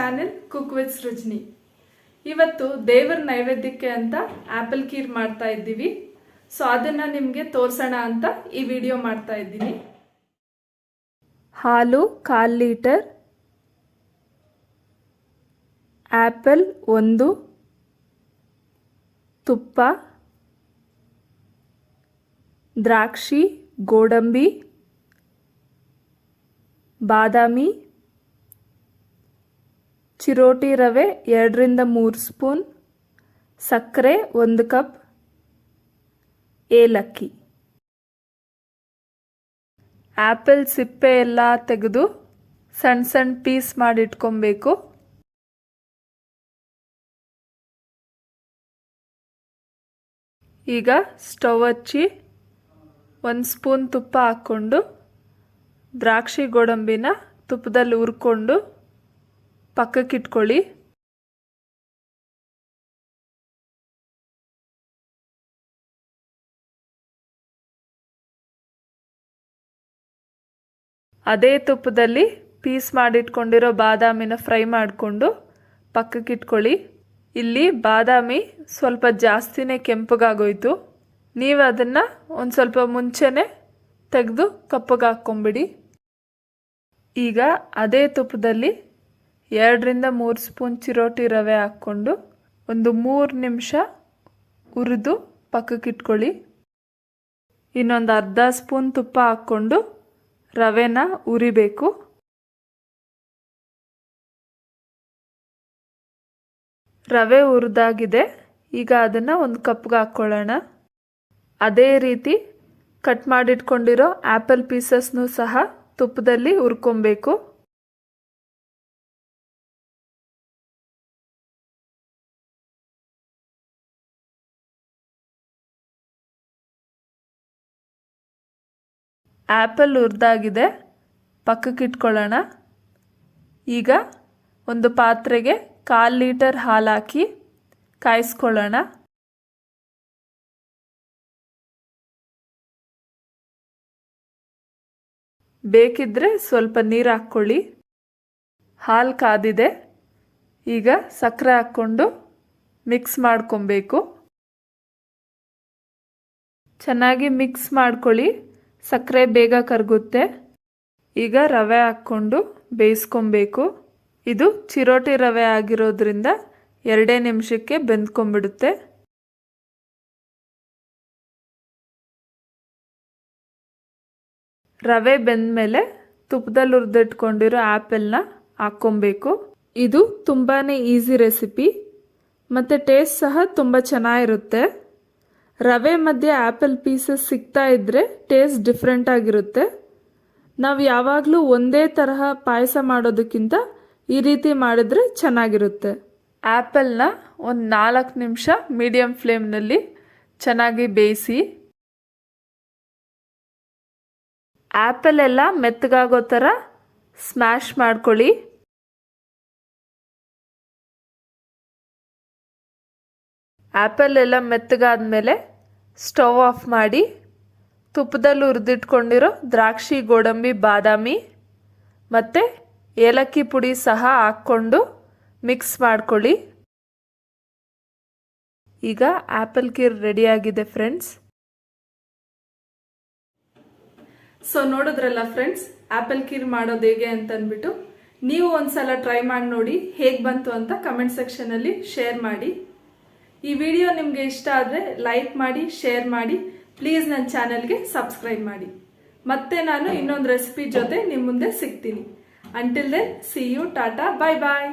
Channel cook with Srujani. ಇವತ್ತು ದೇವರ ನೈವೇದ್ಯಕ್ಕೆ ಅಂತ ಆಪಲ್ ಖೀರ್ ಮಾಡ್ತಾ ಇದ್ದೀವಿ. ಸೊ ಅದನ್ನ ನಿಮಗೆ ತೋರಿಸೋಣ ಅಂತ ಈ ವಿಡಿಯೋ ಮಾಡ್ತಾ ಇದ್ದೀನಿ. ಹಾಲು 1/4 ಲೀಟರ್, ಆಪಲ್ 1, ತುಪ್ಪ, ದ್ರಾಕ್ಷಿ, ಗೋಡಂಬಿ, ಬಾದಾಮಿ, ಚಿರೋಟಿ ರವೆ 2 ರಿಂದ 3 ಸ್ಪೂನ್, ಸಕ್ಕರೆ 1 ಕಪ್, ಏಲಕ್ಕಿ. ಆಪಲ್ ಸಿಪ್ಪೆ ಎಲ್ಲ ತೆಗೆದು ಸಣ್ಣ ಸಣ್ಣ ಪೀಸ್ ಮಾಡಿ ಇಟ್ಕೊಬೇಕು. ಈಗ ಸ್ಟವ್ ಹಚ್ಚಿ 1 ಸ್ಪೂನ್ ತುಪ್ಪ ಹಾಕ್ಕೊಂಡು ದ್ರಾಕ್ಷಿ ಗೋಡಂಬಿನ ತುಪ್ಪದಲ್ಲಿ ಹುರ್ಕೊಂಡು ಪಕ್ಕಕ್ಕಿಟ್ಕೊಳ್ಳಿ. ಅದೇ ತುಪ್ಪದಲ್ಲಿ ಪೀಸ್ ಮಾಡಿಟ್ಕೊಂಡಿರೋ ಬಾದಾಮಿನ ಫ್ರೈ ಮಾಡಿಕೊಂಡು ಪಕ್ಕಕ್ಕಿಟ್ಕೊಳ್ಳಿ. ಇಲ್ಲಿ ಬಾದಾಮಿ ಸ್ವಲ್ಪ ಜಾಸ್ತಿನೇ ಕೆಂಪಗಾಗೋಯ್ತು. ನೀವು ಅದನ್ನು ಒಂದು ಸ್ವಲ್ಪ ಮುಂಚೆನೇ ತೆಗೆದು ಕಪ್ಪಗೆ ಹಾಕ್ಕೊಂಬಿಡಿ. ಈಗ ಅದೇ ತುಪ್ಪದಲ್ಲಿ 2 ರಿಂದ 3 ಸ್ಪೂನ್ ಚಿರೋಟಿ ರವೆ ಹಾಕ್ಕೊಂಡು ಒಂದು 3 ನಿಮಿಷ ಹುರಿದು ಪಕ್ಕಕ್ಕಿಟ್ಕೊಳ್ಳಿ. ಇನ್ನೊಂದು ಅರ್ಧ ಸ್ಪೂನ್ ತುಪ್ಪ ಹಾಕ್ಕೊಂಡು ರವೆನ ಹುರಿಬೇಕು. ರವೆ ಹುರಿದಾಗಿದೆ. ಈಗ ಅದನ್ನು ಒಂದು ಕಪ್ಗೆ ಹಾಕ್ಕೊಳ್ಳೋಣ. ಅದೇ ರೀತಿ ಕಟ್ ಮಾಡಿಟ್ಕೊಂಡಿರೋ ಆಪಲ್ ಪೀಸಸ್ನೂ ಸಹ ತುಪ್ಪದಲ್ಲಿ ಹುರ್ಕೊಬೇಕು. ಆಪಲ್ ಹುರಿದಾಗಿದೆ, ಪಕ್ಕಕ್ಕಿಟ್ಕೊಳ್ಳೋಣ. ಈಗ ಒಂದು ಪಾತ್ರೆಗೆ 1/4 ಲೀಟರ್ ಹಾಲು ಹಾಕಿ ಕಾಯಿಸ್ಕೊಳ್ಳೋಣ. ಬೇಕಿದ್ರೆ ಸ್ವಲ್ಪ ನೀರು ಹಾಕ್ಕೊಳ್ಳಿ. ಹಾಲು ಕಾದಿದೆ. ಈಗ ಸಕ್ಕರೆ ಹಾಕ್ಕೊಂಡು ಮಿಕ್ಸ್ ಮಾಡ್ಕೊಬೇಕು. ಚೆನ್ನಾಗಿ ಮಿಕ್ಸ್ ಮಾಡ್ಕೊಳ್ಳಿ, ಸಕ್ಕರೆ ಬೇಗ ಕರಗುತ್ತೆ. ಈಗ ರವೆ ಹಾಕ್ಕೊಂಡು ಬೇಯಿಸ್ಕೊಬೇಕು. ಇದು ಚಿರೋಟಿ ರವೆ ಆಗಿರೋದ್ರಿಂದ 2 ನಿಮಿಷಕ್ಕೆ ಬೆಂದ್ಕೊಂಡ್ಬಿಡುತ್ತೆ. ರವೆ ಬೆಂದಮೇಲೆ ತುಪ್ಪದಲ್ಲಿ ಹುರಿದಿಟ್ಕೊಂಡಿರೋ ಆ್ಯಪಲ್ನ ಹಾಕ್ಕೊಬೇಕು. ಇದು ತುಂಬಾ ಈಸಿ ರೆಸಿಪಿ ಮತ್ತು ಟೇಸ್ಟ್ ಸಹ ತುಂಬ ಚೆನ್ನಾಗಿರುತ್ತೆ. ರವೆ ಮಧ್ಯೆ ಆ್ಯಪಲ್ ಪೀಸಸ್ ಸಿಗ್ತಾ ಇದ್ದರೆ ಟೇಸ್ಟ್ ಡಿಫ್ರೆಂಟ್ ಆಗಿರುತ್ತೆ. ನಾವು ಯಾವಾಗಲೂ ಒಂದೇ ತರಹ ಪಾಯಸ ಮಾಡೋದಕ್ಕಿಂತ ಈ ರೀತಿ ಮಾಡಿದ್ರೆ ಚೆನ್ನಾಗಿರುತ್ತೆ. ಆ್ಯಪಲ್ನ ಒಂದು 4 ನಿಮಿಷ ಮೀಡಿಯಮ್ ಫ್ಲೇಮ್ನಲ್ಲಿ ಚೆನ್ನಾಗಿ ಬೇಯಿಸಿ. ಆ್ಯಪಲ್ ಎಲ್ಲ ಮೆತ್ತಗಾಗೋ ಥರ ಸ್ಮ್ಯಾಶ್ ಮಾಡ್ಕೊಳ್ಳಿ. ಆ್ಯಪಲ್ ಎಲ್ಲ ಮೆತ್ತಗಾದ್ಮೇಲೆ ಸ್ಟವ್ ಆಫ್ ಮಾಡಿ ತುಪ್ಪದಲ್ಲಿ ಹುರಿದಿಟ್ಕೊಂಡಿರೋ ದ್ರಾಕ್ಷಿ, ಗೋಡಂಬಿ, ಬಾದಾಮಿ ಮತ್ತು ಏಲಕ್ಕಿ ಪುಡಿ ಸಹ ಹಾಕ್ಕೊಂಡು ಮಿಕ್ಸ್ ಮಾಡ್ಕೊಳ್ಳಿ. ಈಗ ಆಪಲ್ ಖೀರ್ ರೆಡಿಯಾಗಿದೆ ಫ್ರೆಂಡ್ಸ್. ಸೊ ನೋಡಿದ್ರಲ್ಲ ಫ್ರೆಂಡ್ಸ್, ಆಪಲ್ ಖೀರ್ ಮಾಡೋದು ಹೇಗೆ ಅಂತ ಅಂದ್ಬಿಟ್ಟು ನೀವು ಒಂದ್ಸಲ ಟ್ರೈ ಮಾಡಿ ನೋಡಿ, ಹೇಗೆ ಬಂತು ಅಂತ ಕಮೆಂಟ್ ಸೆಕ್ಷನಲ್ಲಿ ಶೇರ್ ಮಾಡಿ. ಈ ವಿಡಿಯೋ ನಿಮಗೆ ಇಷ್ಟ ಆದರೆ ಲೈಕ್ ಮಾಡಿ, ಶೇರ್ ಮಾಡಿ. ಪ್ಲೀಸ್ ನನ್ನ ಚಾನೆಲ್ಗೆ ಸಬ್ಸ್ಕ್ರೈಬ್ ಮಾಡಿ. ಮತ್ತೆ ನಾನು ಇನ್ನೊಂದು ರೆಸಿಪಿ ಜೊತೆ ನಿಮ್ಮ ಮುಂದೆ ಸಿಗ್ತೀನಿ. Until then, see you, tata, bye bye.